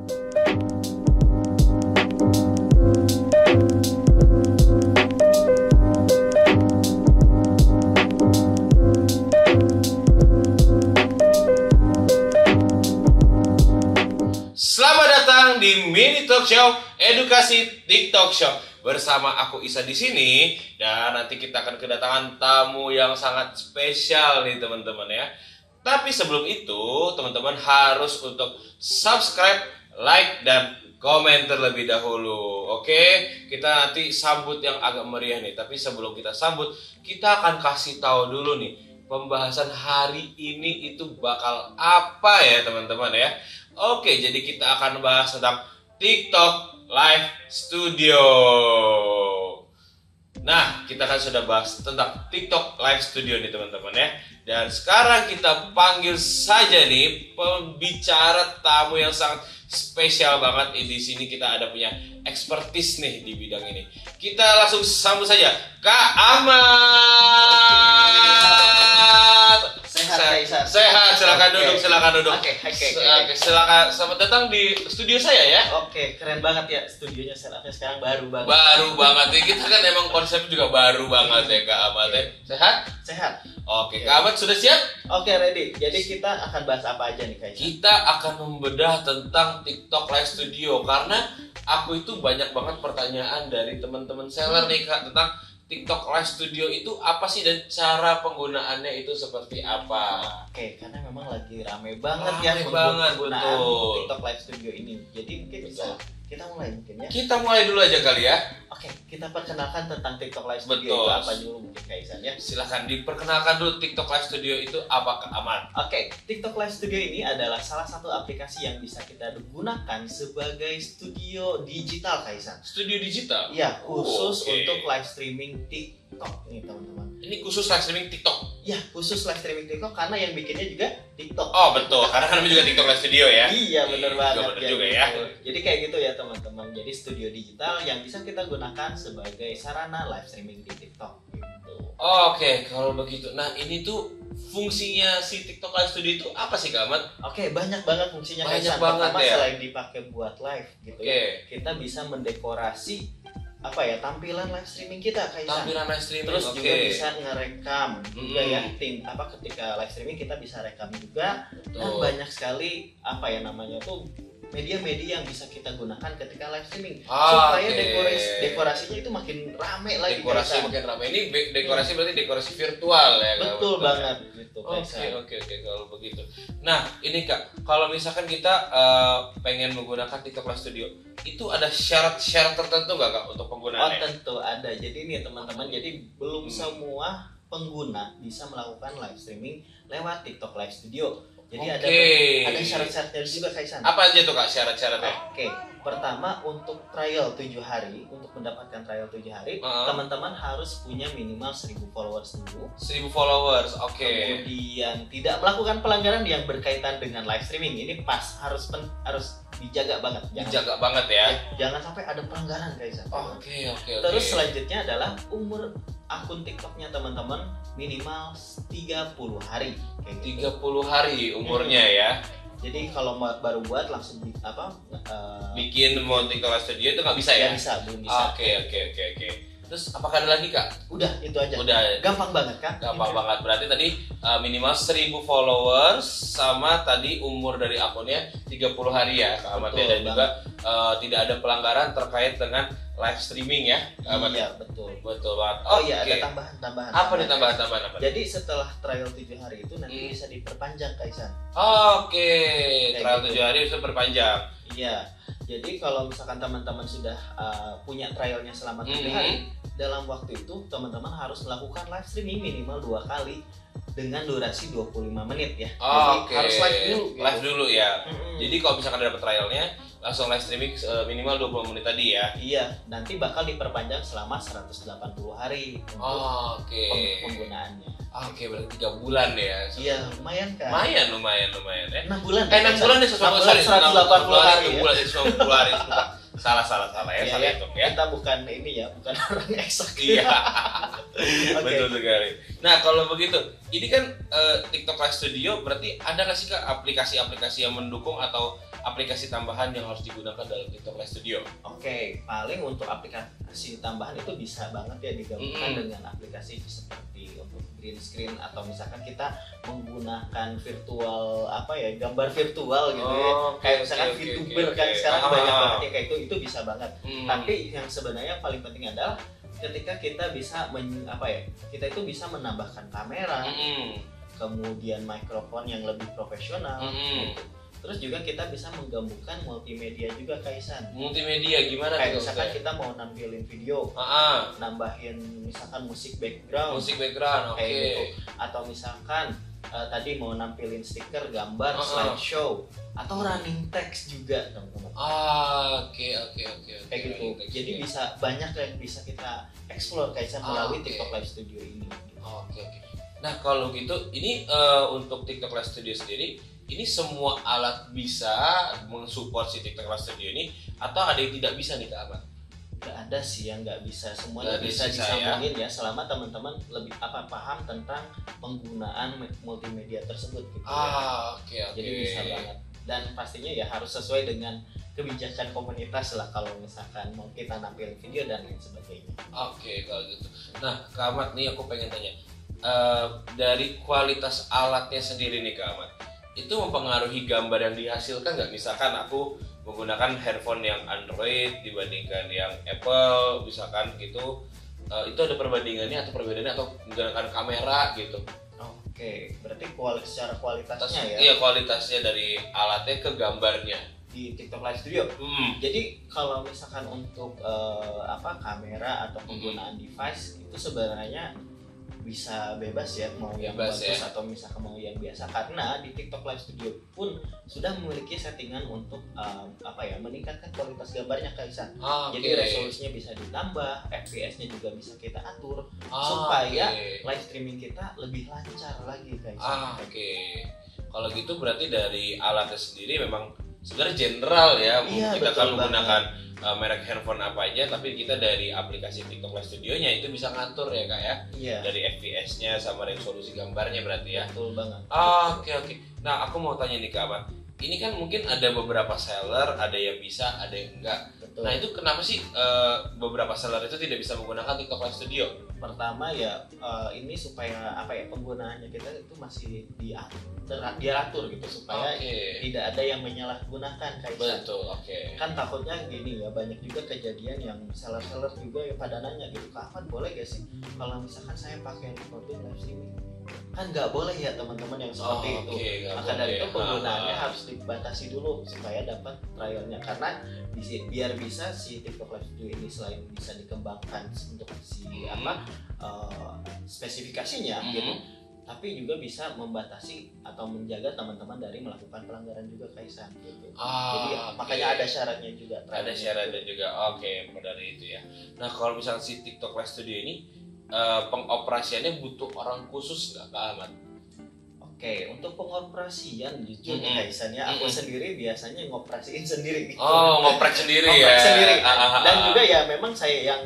Selamat datang di Mini Talk Show Edukasi TikTok Shop. Bersama aku Isa di sini, dan nanti kita akan kedatangan tamu yang sangat spesial nih teman-teman ya. Tapi sebelum itu, teman-teman harus untuk subscribe, like, dan komen terlebih dahulu. Oke, kita nanti sambut yang agak meriah nih. Tapi sebelum kita sambut, kita akan kasih tahu dulu nih, pembahasan hari ini itu bakal apa ya teman-teman ya. Oke, jadi kita akan bahas tentang TikTok Live Studio. Nah, kita kan sudah bahas tentang TikTok Live Studio nih teman-teman ya. Dan sekarang kita panggil saja nih pembicara tamu yang sangat spesial banget. Di sini kita ada punya expertise nih di bidang ini. Kita langsung sambut saja Kak Ahmad. Sehat, silakan duduk, silakan duduk. Oke, silakan. Selamat datang di studio saya ya. Oke, keren banget ya studionya, setupnya sekarang baru banget. Baru banget ya, kita kan emang konsep juga baru banget ya Kak Ahmad ya. Sehat? Sehat. Oke, Kak Ahmad sudah siap? Oke, ready. Jadi kita akan bahas apa aja nih Kak? Kita akan membedah tentang TikTok Live Studio karena aku itu banyak banget pertanyaan dari teman-teman seller nih Kak tentang TikTok Live Studio itu apa sih dan cara penggunaannya itu seperti apa? Oke, karena memang lagi rame banget penggunaan TikTok Live Studio ini. Jadi mungkin bisa kita mulai mungkin ya. Kita mulai dulu aja kali ya. Oke, kita perkenalkan tentang TikTok Live Studio Betul. itu apa dulu mungkin Kak Isan ya. Silahkan diperkenalkan dulu TikTok Live Studio itu apa Kak Ahmad? Oke, TikTok Live Studio ini adalah salah satu aplikasi yang bisa kita gunakan sebagai studio digital Kak Isan. Studio digital? Iya, khusus untuk live streaming TikTok nih teman-teman. Ini khusus live streaming TikTok? Ya, khusus live streaming TikTok karena yang bikinnya juga TikTok. Oh betul, karena kan juga TikTok Live Studio ya. Iya, bener banget. Bener juga ya. Jadi kayak gitu ya teman-teman. Jadi studio digital yang bisa kita gunakan sebagai sarana live streaming di TikTok gitu. Oke, kalau begitu. Nah, ini tuh fungsinya si TikTok Live Studio itu apa sih Kak Ahmad? Oke, banyak banget fungsinya. Banyak banget pertama, ya. selain dipakai buat live gitu ya, kita bisa mendekorasi tampilan live streaming kita kayak tampilan live streaming. Terus juga bisa ngerekam juga ya ketika live streaming kita bisa rekam juga. Dan banyak sekali media-media yang bisa kita gunakan ketika live streaming supaya dekorasinya itu makin rame lagi. Dekorasi makin rame. Ini dekorasi berarti dekorasi virtual ya. Betul banget gitu. Oke kalau begitu. Nah, ini Kak, kalau misalkan kita pengen menggunakan TikTok Live Studio, itu ada syarat-syarat tertentu nggak Kak untuk penggunaannya? Oh, tentu ada. Jadi nih teman-teman, jadi belum semua pengguna bisa melakukan live streaming lewat TikTok Live Studio. Jadi ada syarat-syaratnya juga Kaisan. Apa aja tuh Kak syarat-syaratnya? Oke, pertama untuk trial 7 hari, untuk mendapatkan trial 7 hari, teman-teman harus punya minimal 1000 followers dulu. 1000 followers, oke. Kemudian tidak melakukan pelanggaran yang berkaitan dengan live streaming. Ini harus dijaga banget. Dijaga banget ya. Jangan sampai ada pelanggaran Kaisan. Oke. Terus selanjutnya adalah umur akun TikToknya teman-teman minimal 30 hari. Kayak 30 hari umurnya ya. Jadi kalau baru buat langsung bikin mau TikTok Live Studio itu nggak bisa ya? Belum bisa. Oke. Terus apakah ada lagi Kak? Udah, itu aja. Udah. Gampang banget kan? Gampang banget. Berarti tadi minimal 1000 followers sama tadi umur dari akunnya 30 hari ya Kak Ahmad ya. Dan juga tidak ada pelanggaran terkait dengan live streaming ya Kak Ahmad. Iya, betul banget. Oh iya, ada tambahan. Apa nih tambahan apa? Jadi setelah trial 7 hari itu nanti bisa diperpanjang Kaisan. Oke. Trial 7 hari bisa berpanjang. Iya. Jadi kalau misalkan teman-teman sudah punya trialnya selama 7 hari, dalam waktu itu teman-teman harus melakukan live streaming minimal 2 kali dengan durasi 25 menit ya. Jadi harus live dulu. Live dulu ya. Jadi kalau misalkan dapat trialnya, langsung live streaming minimal 20 menit tadi ya. Iya, nanti bakal diperpanjang selama 180 hari untuk penggunaannya. Oke, berarti 3 bulan ya. Iya, lumayan kan? Lumayan ya. 6 bulan. 6 bulan nih 180 hari. 180 hari. Salah ya, salah itu ya. Kita bukan orang eksak. Iya. Betul sekali. Nah, kalau begitu, ini kan TikTok Live Studio berarti ada nggak sih Kak aplikasi-aplikasi yang mendukung atau aplikasi tambahan yang harus digunakan dalam TikTok Live Studio? Oke, paling untuk aplikasi tambahan itu bisa banget ya digabungkan dengan aplikasi seperti untuk green screen, atau misalkan kita menggunakan virtual gambar virtual gitu ya. Kayak misalkan VTuber kan sekarang banyak banget ya kayak itu bisa banget. Tapi yang sebenarnya paling penting adalah ketika kita bisa kita itu bisa menambahkan kamera, kemudian mikrofon yang lebih profesional gitu. Terus juga kita bisa menggabungkan multimedia juga, Kaisan. Multimedia gimana tuh? Kayak misalkan kita mau nampilin video, nambahin misalkan musik background, oke. Gitu. Atau misalkan tadi mau nampilin stiker, gambar, slideshow, atau running text juga, teman-teman. Oke. Kayak gitu. Jadi bisa banyak yang bisa kita explore Kaisan melalui TikTok Live Studio ini. Oke. Nah kalau gitu, ini untuk TikTok Live Studio sendiri, ini semua alat bisa mensupport si TikTok Live Studio ini, atau ada yang tidak bisa nih Kak Ahmad? Gak ada sih yang nggak bisa, semuanya bisa disambungin ya, selama teman-teman lebih paham tentang penggunaan multimedia tersebut gitu Oke. Jadi bisa banget, dan pastinya ya harus sesuai dengan kebijakan komunitas lah kalau misalkan mau kita nampilin video dan lain sebagainya. Oke, kalau gitu. Nah Kak Ahmad nih, aku pengen tanya, dari kualitas alatnya sendiri nih Kak Ahmad, itu mempengaruhi gambar yang dihasilkan nggak? Misalkan aku menggunakan handphone yang Android dibandingkan yang Apple misalkan gitu, itu ada perbandingannya atau perbedaannya, atau menggunakan kamera gitu? Oke, berarti secara kualitasnya ya? Iya, kualitasnya dari alatnya ke gambarnya di TikTok Live Studio. Jadi kalau misalkan untuk kamera atau penggunaan device itu sebenarnya bisa bebas ya, mau yang bagus ya, atau misalkan mau yang biasa, karena di TikTok Live Studio pun sudah memiliki settingan untuk meningkatkan kualitas gambarnya, Kaisan. Jadi resolusinya bisa ditambah, FPS-nya juga bisa kita atur supaya live streaming kita lebih lancar lagi, Kaisan. Kalau gitu berarti dari alatnya sendiri memang sebenarnya general ya, kita kan menggunakan merek handphone apa aja, tapi kita dari aplikasi TikTok Live Studio-nya itu bisa ngatur ya Kak ya? Iya. Dari FPS-nya sama resolusi gambarnya berarti ya? Betul banget. Oke. Nah aku mau tanya nih Kak Ahmad, ini kan mungkin ada beberapa seller, ada yang bisa, ada yang enggak. Betul. Nah itu kenapa sih beberapa seller itu tidak bisa menggunakan TikTok Live Studio? Pertama ya ini supaya penggunaannya kita itu masih diatur gitu, supaya tidak ada yang menyalahgunakan, Kaisan. Betul, Kan takutnya gini ya, banyak juga kejadian yang seller-seller juga ya pada nanya gitu, kapan boleh gak sih kalau misalkan saya pakai recording live streaming? Kan nggak boleh ya teman-teman yang seperti itu. Maka dari itu penggunaannya harus dibatasi dulu supaya dapat trialnya, karena biar bisa si TikTok Live Studio ini selain bisa dikembangkan untuk si spesifikasinya gitu, tapi juga bisa membatasi atau menjaga teman-teman dari melakukan pelanggaran juga, Kaisan gitu. Jadi makanya ada syaratnya juga. Ada syaratnya juga. Maka dari itu ya. Nah kalau misalnya si TikTok Live Studio ini pengoperasiannya butuh orang khusus nggak Kak Ahmad? Untuk pengoperasian jujur Kaisan ya, aku sendiri biasanya ngoperasiin sendiri gitu. Ngoprek sendiri ya. Dan juga ya memang saya yang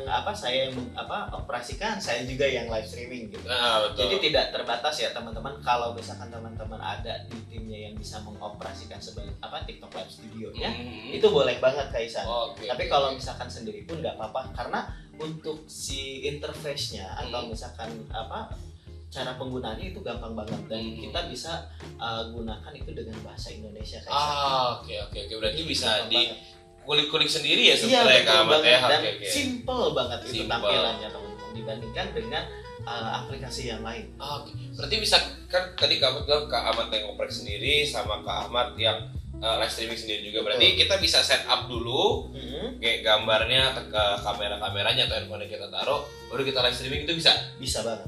operasikan, saya juga yang live streaming gitu. Jadi tidak terbatas ya teman-teman, kalau misalkan teman-teman ada di timnya yang bisa mengoperasikan sebagai TikTok Live Studio ya, itu boleh banget Kaisan. Tapi kalau misalkan sendiri pun nggak apa-apa, karena untuk si interface-nya atau misalkan cara penggunaannya itu gampang banget, dan kita bisa gunakan itu dengan bahasa Indonesia, Kaisan. Oke. Berarti bisa di kulik-kulik sendiri ya sebenarnya Kak Ahmad ya. Dan simple banget itu tampilannya teman-teman dibandingkan dengan aplikasi yang lain. Berarti bisa kan tadi Kak Ahmad yang ngoprek sendiri sama Kak Ahmad yang live streaming sendiri juga. Berarti kita bisa set up dulu kayak gambarnya ke kamera-kameranya atau handphone yang kita taruh, baru kita live streaming, itu bisa banget.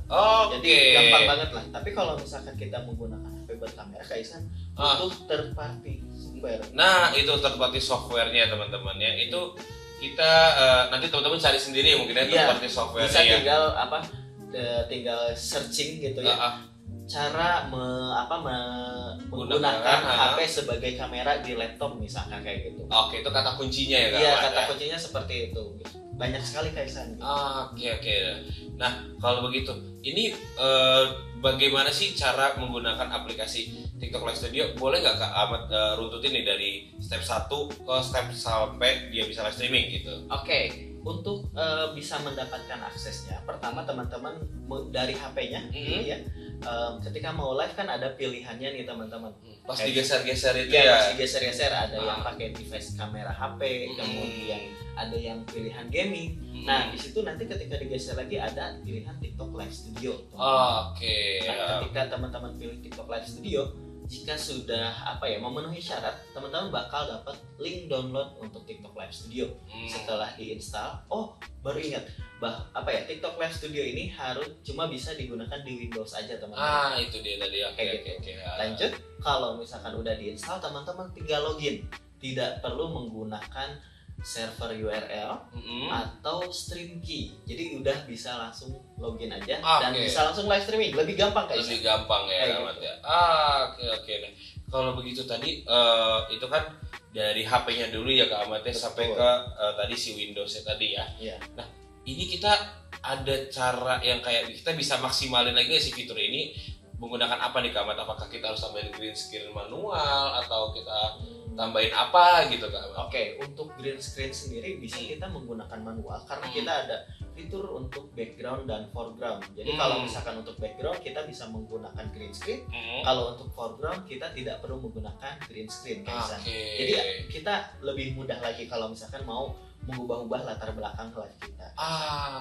Jadi gampang banget lah. Tapi kalau misalkan kita menggunakan HP buat kamera, Kaisan butuh third party software. Nah itu third party softwarenya teman-teman ya, itu kita nanti teman-teman cari sendiri mungkin ya third party software. Bisa tinggal searching gitu ya, cara menggunakan HP sebagai kamera di laptop misalkan kayak gitu. Itu kata kuncinya ya Kak? Iya, kata kuncinya seperti itu. Banyak sekali Kaisan. Oke. Nah kalau begitu, ini bagaimana sih cara menggunakan aplikasi TikTok Live Studio? Boleh nggak Kak Ahmad runtutin nih dari step 1 ke step sampai dia bisa live streaming gitu. Oke, untuk bisa mendapatkan aksesnya, pertama teman-teman dari HP-nya, ya. Ketika mau live kan ada pilihannya nih teman-teman. Pas digeser-geser itu ya. ya. Pas digeser-geser ada yang pakai device kamera HP, kemudian ada yang pilihan gaming. Nah di situ nanti ketika digeser lagi ada pilihan TikTok Live Studio. Oke. Nah, ketika teman-teman pilih TikTok Live Studio, jika sudah memenuhi syarat, teman-teman bakal dapat link download untuk TikTok Live Studio. Setelah diinstal, baru ingat TikTok Live Studio ini harus cuma bisa digunakan di Windows aja teman-teman. Itu dia tadi. Oke. Lanjut, kalau misalkan udah diinstal, teman-teman tinggal login, tidak perlu menggunakan server URL atau stream key. Jadi udah bisa langsung login aja dan bisa langsung live streaming. Lebih gampang kayaknya. Lebih gampang ya, Ahmad ya. Oke. Nah, kalau begitu tadi itu kan dari HP-nya dulu ya Kak Ahmad ya, sampai ke tadi si Windows-nya tadi ya. Iya. Nah, ini kita ada cara yang kayak kita bisa maksimalin lagi si fitur ini menggunakan apa nih Kak Ahmad? Apakah kita harus tambahin green screen manual atau kita tambahin apa gitu Kak Ahmad? Oke, untuk green screen sendiri bisa kita menggunakan manual karena kita ada fitur untuk background dan foreground. Jadi kalau misalkan untuk background kita bisa menggunakan green screen, kalau untuk foreground kita tidak perlu menggunakan green screen kayak Jadi kita lebih mudah lagi kalau misalkan mau mengubah-ubah latar belakang live kita.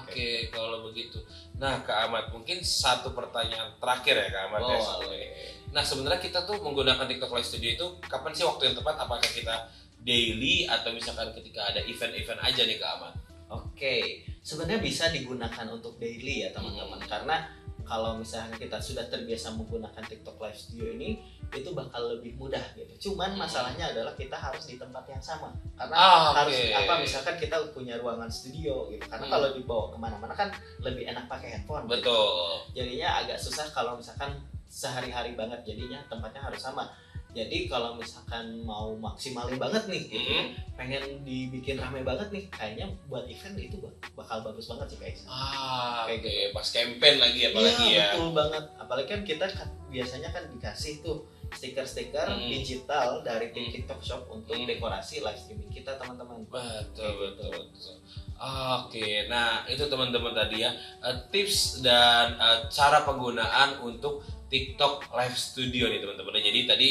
Oke. Kalau begitu. Nah, Kak Ahmad, mungkin satu pertanyaan terakhir ya Kak Ahmad. Nah, sebenarnya kita tuh menggunakan TikTok Live Studio itu kapan sih waktu yang tepat? Apakah kita daily atau misalkan ketika ada event-event aja nih Kak Ahmad? Oke, sebenarnya bisa digunakan untuk daily ya teman-teman. Karena kalau misalnya kita sudah terbiasa menggunakan TikTok Live Studio ini, itu bakal lebih mudah gitu. Cuman masalahnya adalah kita harus di tempat yang sama. Karena harus misalkan kita punya ruangan studio gitu. Karena kalau dibawa kemana-mana kan lebih enak pakai handphone. Betul. Gitu. Jadinya agak susah kalau misalkan sehari-hari banget, jadinya tempatnya harus sama. Jadi kalau misalkan mau maksimalin banget nih, pengen dibikin ramai banget nih, kayaknya buat event itu bakal bagus banget sih kayaknya. Oke. Pas campaign lagi apalagi ya. Betul banget. Apalagi kan kita biasanya kan dikasih tuh stiker-stiker digital dari tim TikTok Shop untuk dekorasi live streaming kita teman-teman. Betul. Oke, nah itu teman-teman tadi ya tips dan cara penggunaan untuk TikTok Live Studio nih teman-teman. Jadi tadi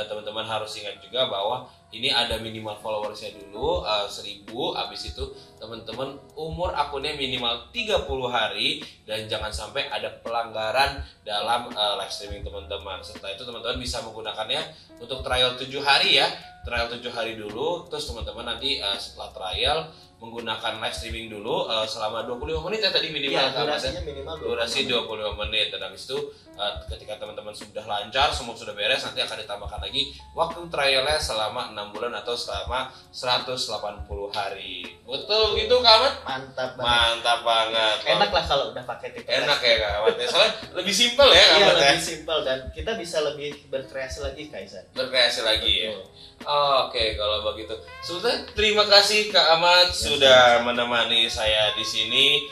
teman-teman harus ingat juga bahwa ini ada minimal followersnya dulu 1000. Habis itu teman-teman umur akunnya minimal 30 hari dan jangan sampai ada pelanggaran dalam live streaming teman-teman. Setelah itu teman-teman bisa menggunakannya untuk trial 7 hari ya. Trial 7 hari dulu, terus teman-teman nanti setelah trial menggunakan live streaming dulu selama 25 menit ya tadi minimal. Durasinya minimal 25 menit. Dan habis itu ketika teman-teman sudah lancar, semua sudah beres, nanti akan ditambahkan lagi waktu trialnya selama 6 bulan atau selama 180 hari. Betul gitu Kak Ahmad? Mantap banget. Enak lah kalau udah pakai TikTok. Enak ya Kak Ahmad. Soalnya lebih simpel ya Kak Ahmad. Lebih simpel dan kita bisa lebih berkreasi lagi Kak Isan. Berkreasi lagi ya. Oke, kalau begitu. Sudah, terima kasih Kak Ahmad sudah menemani saya di sini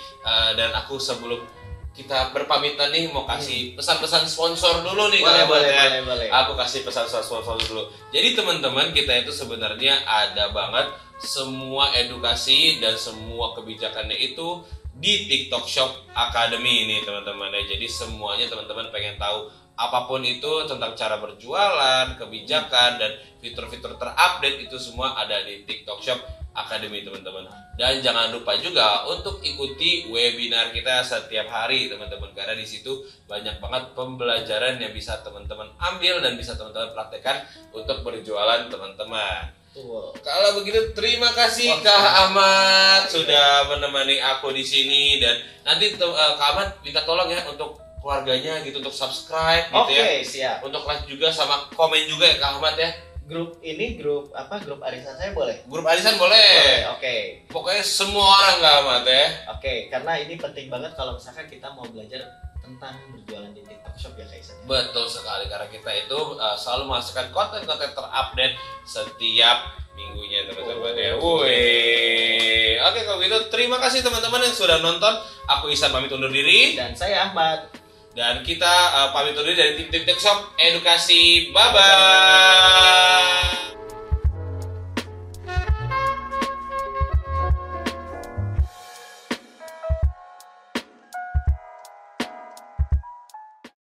dan aku sebelum kita berpamitan nih mau kasih pesan-pesan sponsor dulu nih. Boleh. Aku kasih pesan sponsor dulu. Jadi teman-teman, kita itu sebenarnya ada banget semua edukasi dan semua kebijakannya itu di TikTok Shop Academy ini teman-teman ya. Jadi semuanya teman-teman pengen tahu apapun itu tentang cara berjualan, kebijakan, dan fitur-fitur terupdate itu semua ada di TikTok Shop Academy teman-teman. Dan jangan lupa juga untuk ikuti webinar kita setiap hari teman-teman, karena di situ banyak banget pembelajaran yang bisa teman-teman ambil dan bisa teman-teman praktekkan untuk berjualan teman-teman. Kalau begitu terima kasih Kak Ahmad sudah menemani aku di sini, dan nanti Kak Ahmad minta tolong ya untuk keluarganya gitu untuk subscribe gitu ya. Siap. Untuk like juga sama komen juga ya Kak Ahmad ya. Grup arisan saya boleh? Grup arisan boleh. Oke. Pokoknya semua orang Kak Ahmad ya. Oke, karena ini penting banget kalau misalkan kita mau belajar tentang berjualan di TikTok Shop ya Kak Isan. Betul sekali, karena kita itu selalu menghasilkan konten-konten terupdate setiap minggunya teman-teman ya. Oke, kalau gitu terima kasih teman-teman yang sudah nonton. Aku Ihsan pamit undur diri. Dan saya Ahmad. Dan kita pamit undur diri dari tim TikTok Shop Edukasi. Bye-bye.